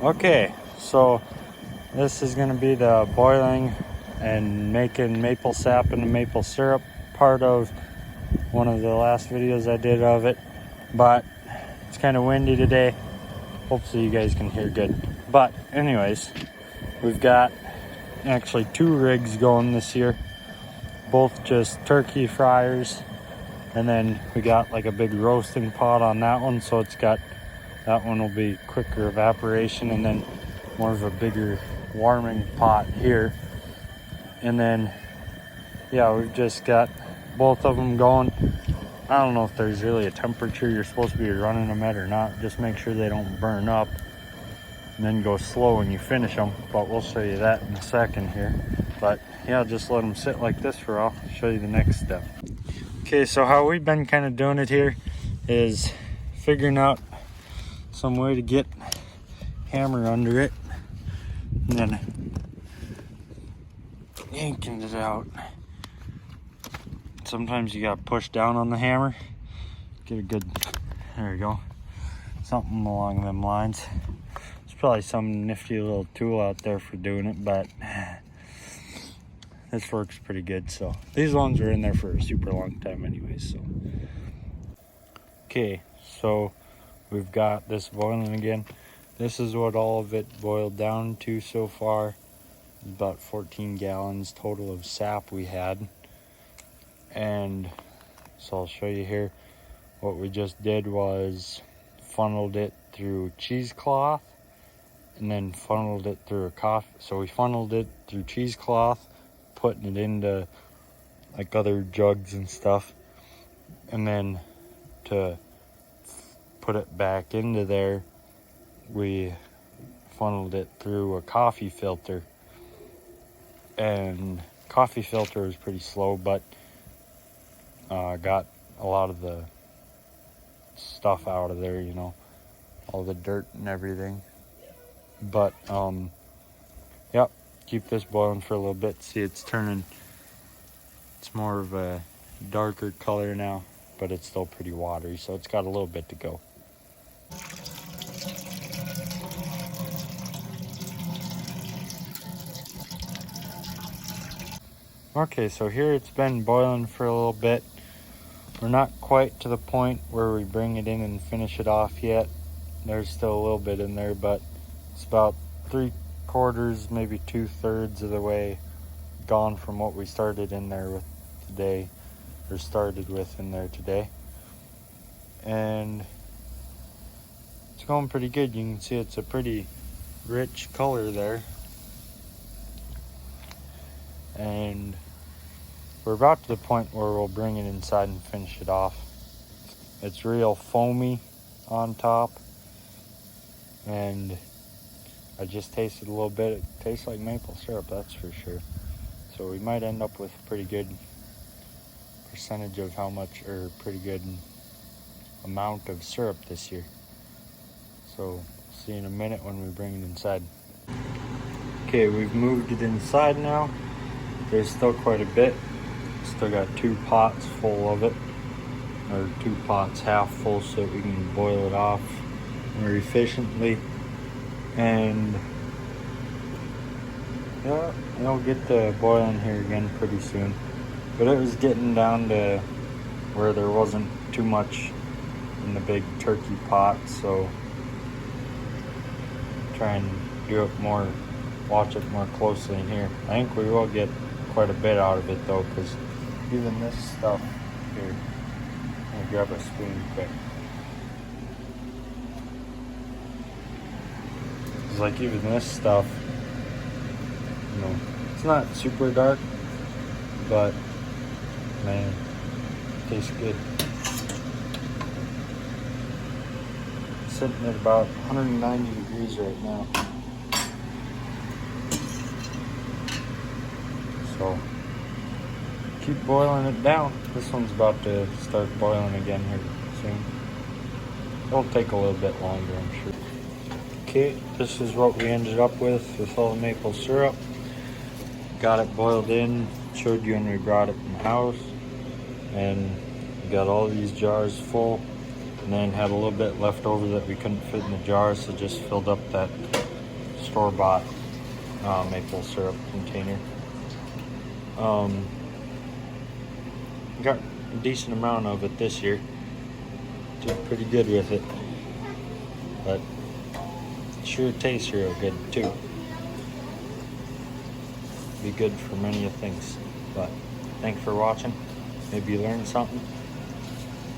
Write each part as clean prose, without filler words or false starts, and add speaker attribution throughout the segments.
Speaker 1: Okay, so this is going to be the boiling and making maple sap and maple syrup part of one of the last videos I did of it, but it's kind of windy today. Hopefully you guys can hear good. But anyways, we've got actually 2 rigs going this year, both just turkey fryers, and then we got like a big roasting pot on that one, so that one will be quicker evaporation, and then more of a bigger warming pot here. And then yeah, we've just got both of them going. I don't know if there's really a temperature you're supposed to be running them at or not. Just make sure they don't burn up, and then go slow when you finish them, but we'll show you that in a second here. But yeah, just let them sit like this for I'll show you the next step. Okay, so how we've been kind of doing it here is figuring out some way to get hammer under it, and then yanking it out. Sometimes you gotta push down on the hammer, get a good, there you go, something along them lines. There's probably some nifty little tool out there for doing it, but this works pretty good. So these ones are in there for a super long time anyways. So okay, so we've got this boiling again. This is what all of it boiled down to so far. About 14 gallons total of sap we had. And so I'll show you here. What we just did was funneled it through cheesecloth and then funneled it through a coffee. So we funneled it through cheesecloth, putting it into like other jugs and stuff. And then to put it back into there, we funneled it through a coffee filter. And coffee filter was pretty slow, but got a lot of the stuff out of there, you know, all the dirt and everything. But yep, keep this boiling for a little bit. See, it's turning, it's more of a darker color now, but it's still pretty watery, so it's got a little bit to go. Okay, so here it's been boiling for a little bit. We're not quite to the point where we bring it in and finish it off yet. There's still a little bit in there, but it's about 3/4, maybe 2/3 of the way gone from what we started in there with today, or started with in there today. And it's going pretty good. You can see it's a pretty rich color there. And we're about to the point where we'll bring it inside and finish it off. It's real foamy on top, and I just tasted a little bit. It tastes like maple syrup, that's for sure. So we might end up with a pretty good percentage of how much, or pretty good amount of syrup this year. So see in a minute when we bring it inside. Okay, we've moved it inside now. There's still quite a bit. Still got 2 pots full of it, or 2 pots half full, so that we can boil it off more efficiently. And yeah, it'll get to boiling here again pretty soon. But it was getting down to where there wasn't too much in the big turkey pot, so try and do it more, watch it more closely in here. I think we will get quite a bit out of it though, because even this stuff here, I'll grab a spoon quick. It's like even this stuff, you know, it's not super dark, but man, it tastes good. It's sitting at about 190 degrees right now. So keep boiling it down. This one's about to start boiling again here soon. It'll take a little bit longer, I'm sure. Okay, this is what we ended up with all the maple syrup. Got it boiled in, showed you when we brought it in the house. And we got all these jars full, and then had a little bit left over that we couldn't fit in the jars, so just filled up that store-bought maple syrup container. Got a decent amount of it this year. Did pretty good with it, but it sure tastes real good too. Be good for many of things. But thanks for watching. Maybe you learned something.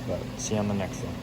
Speaker 1: But see you on the next one.